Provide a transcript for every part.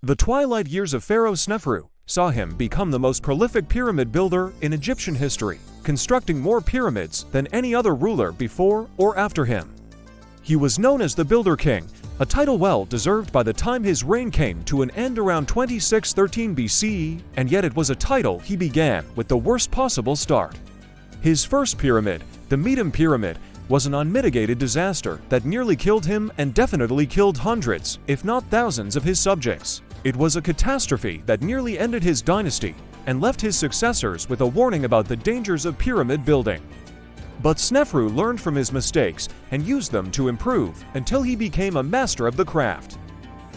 The twilight years of Pharaoh Sneferu saw him become the most prolific pyramid builder in Egyptian history, constructing more pyramids than any other ruler before or after him. He was known as the Builder King, a title well deserved by the time his reign came to an end around 2613 BCE, and yet it was a title he began with the worst possible start. His first pyramid, the Medum Pyramid, was an unmitigated disaster that nearly killed him and definitely killed hundreds, if not thousands, of his subjects. It was a catastrophe that nearly ended his dynasty and left his successors with a warning about the dangers of pyramid building. But Sneferu learned from his mistakes and used them to improve until he became a master of the craft.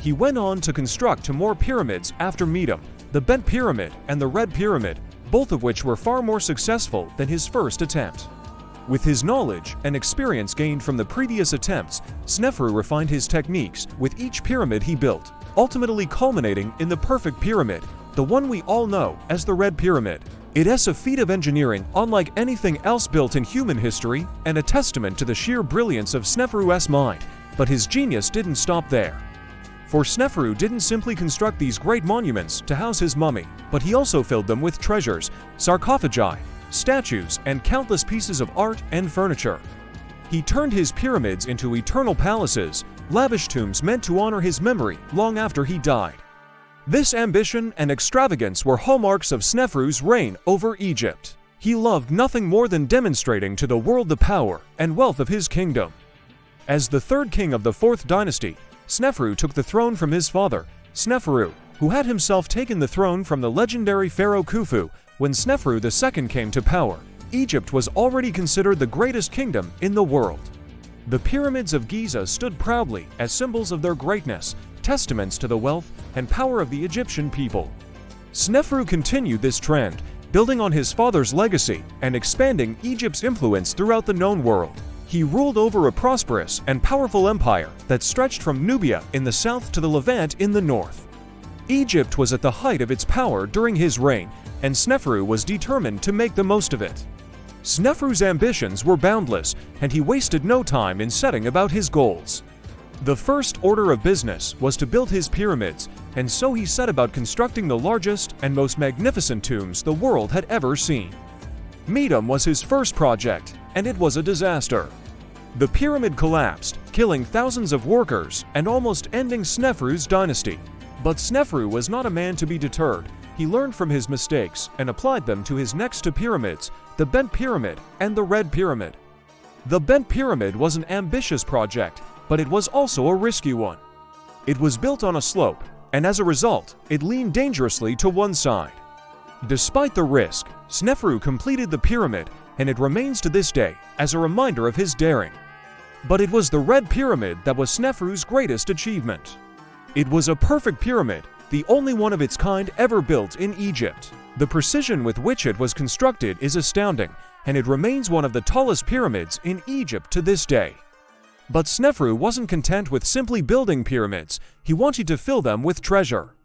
He went on to construct two more pyramids after Medum, the Bent Pyramid and the Red Pyramid, both of which were far more successful than his first attempt. With his knowledge and experience gained from the previous attempts, Sneferu refined his techniques with each pyramid he built, ultimately culminating in the perfect pyramid, the one we all know as the Red Pyramid. It is a feat of engineering unlike anything else built in human history and a testament to the sheer brilliance of Sneferu's mind, but his genius didn't stop there. For Sneferu didn't simply construct these great monuments to house his mummy, but he also filled them with treasures, sarcophagi, statues, and countless pieces of art and furniture. He turned his pyramids into eternal palaces, lavish tombs meant to honor his memory long after he died. This ambition and extravagance were hallmarks of Sneferu's reign over Egypt. He loved nothing more than demonstrating to the world the power and wealth of his kingdom. As the third king of the fourth dynasty, Sneferu took the throne from his father, Sneferu, who had himself taken the throne from the legendary Pharaoh Khufu. When Sneferu II came to power, Egypt was already considered the greatest kingdom in the world. The pyramids of Giza stood proudly as symbols of their greatness, testaments to the wealth and power of the Egyptian people. Sneferu continued this trend, building on his father's legacy and expanding Egypt's influence throughout the known world. He ruled over a prosperous and powerful empire that stretched from Nubia in the south to the Levant in the north. Egypt was at the height of its power during his reign, and Sneferu was determined to make the most of it. Sneferu's ambitions were boundless, and he wasted no time in setting about his goals. The first order of business was to build his pyramids, and so he set about constructing the largest and most magnificent tombs the world had ever seen. Medum was his first project, and it was a disaster. The pyramid collapsed, killing thousands of workers and almost ending Sneferu's dynasty. But Sneferu was not a man to be deterred. He learned from his mistakes and applied them to his next two pyramids, the Bent Pyramid and the Red Pyramid. The Bent Pyramid was an ambitious project, but it was also a risky one. It was built on a slope, and as a result, it leaned dangerously to one side. Despite the risk, Sneferu completed the pyramid, and it remains to this day as a reminder of his daring. But it was the Red Pyramid that was Sneferu's greatest achievement. It was a perfect pyramid, the only one of its kind ever built in Egypt. The precision with which it was constructed is astounding, and it remains one of the tallest pyramids in Egypt to this day. But Sneferu wasn't content with simply building pyramids. He wanted to fill them with treasure.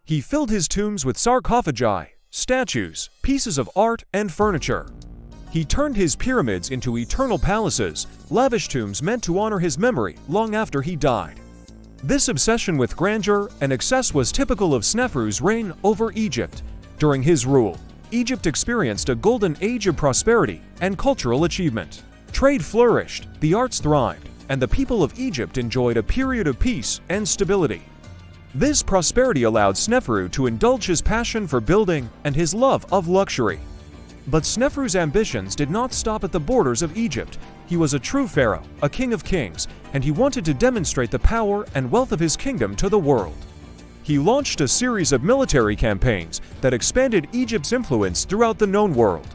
He filled his tombs with sarcophagi, statues, pieces of art, and furniture. He turned his pyramids into eternal palaces, lavish tombs meant to honor his memory long after he died. This obsession with grandeur and excess was typical of Sneferu's reign over Egypt. During his rule, Egypt experienced a golden age of prosperity and cultural achievement. Trade flourished, the arts thrived, and the people of Egypt enjoyed a period of peace and stability. This prosperity allowed Sneferu to indulge his passion for building and his love of luxury. But Sneferu's ambitions did not stop at the borders of Egypt. He was a true pharaoh, a king of kings, and he wanted to demonstrate the power and wealth of his kingdom to the world. He launched a series of military campaigns that expanded Egypt's influence throughout the known world.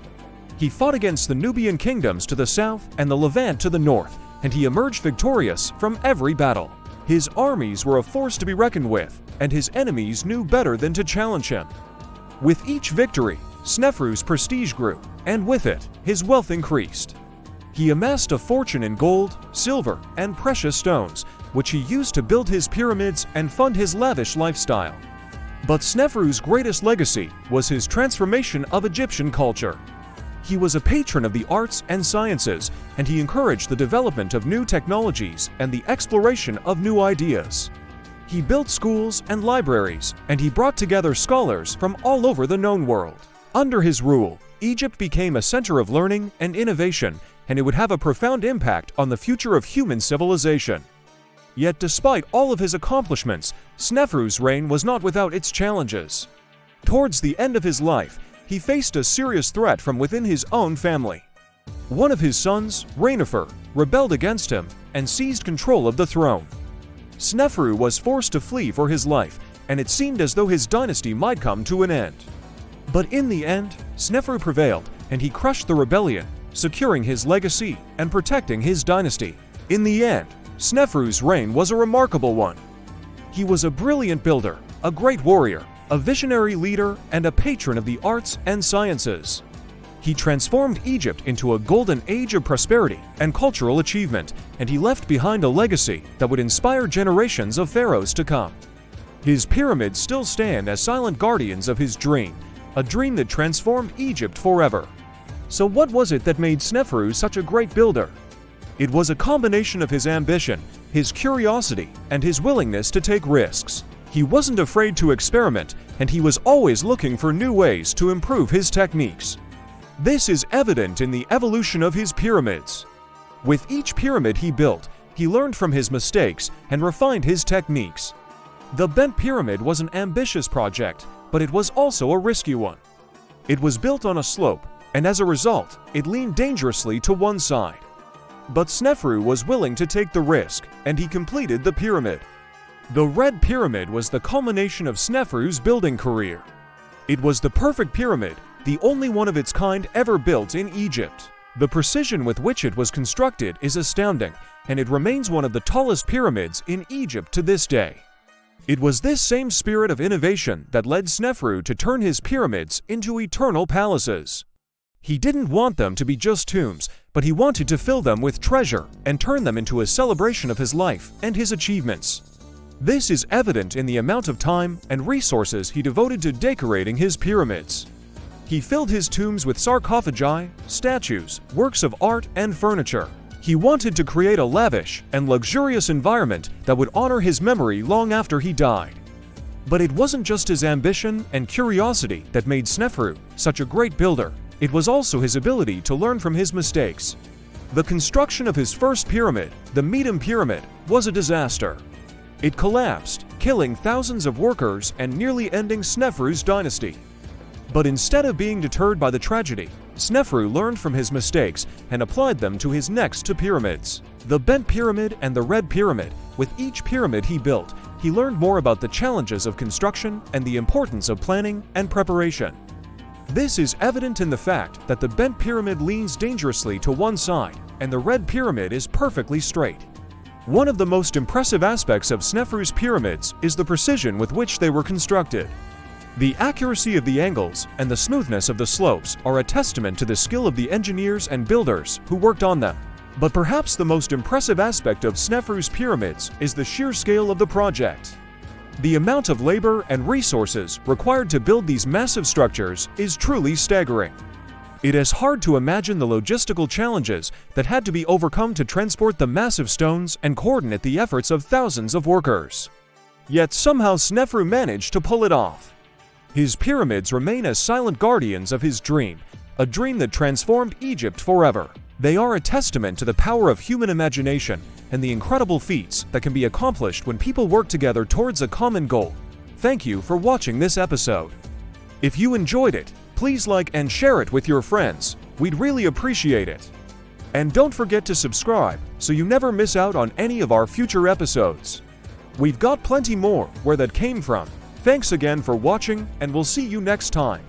He fought against the Nubian kingdoms to the south and the Levant to the north, and he emerged victorious from every battle. His armies were a force to be reckoned with, and his enemies knew better than to challenge him. With each victory, Sneferu's prestige grew, and with it, his wealth increased. He amassed a fortune in gold, silver, and precious stones, which he used to build his pyramids and fund his lavish lifestyle. But Sneferu's greatest legacy was his transformation of Egyptian culture. He was a patron of the arts and sciences, and he encouraged the development of new technologies and the exploration of new ideas. He built schools and libraries, and he brought together scholars from all over the known world. Under his rule, Egypt became a center of learning and innovation, and it would have a profound impact on the future of human civilization. Yet despite all of his accomplishments, Sneferu's reign was not without its challenges. Towards the end of his life, he faced a serious threat from within his own family. One of his sons, Sneferu, rebelled against him and seized control of the throne. Sneferu was forced to flee for his life, and it seemed as though his dynasty might come to an end. But in the end, Sneferu prevailed, and he crushed the rebellion, securing his legacy and protecting his dynasty. In the end, Sneferu's reign was a remarkable one. He was a brilliant builder, a great warrior, a visionary leader, and a patron of the arts and sciences. He transformed Egypt into a golden age of prosperity and cultural achievement, and he left behind a legacy that would inspire generations of pharaohs to come. His pyramids still stand as silent guardians of his dream, a dream that transformed Egypt forever. So what was it that made Sneferu such a great builder? It was a combination of his ambition, his curiosity, and his willingness to take risks. He wasn't afraid to experiment, and he was always looking for new ways to improve his techniques. This is evident in the evolution of his pyramids. With each pyramid he built, he learned from his mistakes and refined his techniques. The Bent Pyramid was an ambitious project, but it was also a risky one. It was built on a slope, and as a result, it leaned dangerously to one side. But Sneferu was willing to take the risk, and he completed the pyramid. The Red Pyramid was the culmination of Sneferu's building career. It was the perfect pyramid, the only one of its kind ever built in Egypt. The precision with which it was constructed is astounding, and it remains one of the tallest pyramids in Egypt to this day. It was this same spirit of innovation that led Sneferu to turn his pyramids into eternal palaces. He didn't want them to be just tombs, but he wanted to fill them with treasure and turn them into a celebration of his life and his achievements. This is evident in the amount of time and resources he devoted to decorating his pyramids. He filled his tombs with sarcophagi, statues, works of art, and furniture. He wanted to create a lavish and luxurious environment that would honor his memory long after he died. But it wasn't just his ambition and curiosity that made Sneferu such a great builder. It was also his ability to learn from his mistakes. The construction of his first pyramid, the Medum Pyramid, was a disaster. It collapsed, killing thousands of workers and nearly ending Sneferu's dynasty. But instead of being deterred by the tragedy, Sneferu learned from his mistakes and applied them to his next two pyramids, the Bent Pyramid and the Red Pyramid. With each pyramid he built, he learned more about the challenges of construction and the importance of planning and preparation. This is evident in the fact that the Bent Pyramid leans dangerously to one side, and the Red Pyramid is perfectly straight. One of the most impressive aspects of Sneferu's pyramids is the precision with which they were constructed. The accuracy of the angles and the smoothness of the slopes are a testament to the skill of the engineers and builders who worked on them. But perhaps the most impressive aspect of Sneferu's pyramids is the sheer scale of the project. The amount of labor and resources required to build these massive structures is truly staggering. It is hard to imagine the logistical challenges that had to be overcome to transport the massive stones and coordinate the efforts of thousands of workers. Yet somehow Sneferu managed to pull it off. His pyramids remain as silent guardians of his dream, a dream that transformed Egypt forever. They are a testament to the power of human imagination and the incredible feats that can be accomplished when people work together towards a common goal. Thank you for watching this episode. If you enjoyed it, please like and share it with your friends. We'd really appreciate it. And don't forget to subscribe so you never miss out on any of our future episodes. We've got plenty more where that came from. Thanks again for watching, and we'll see you next time.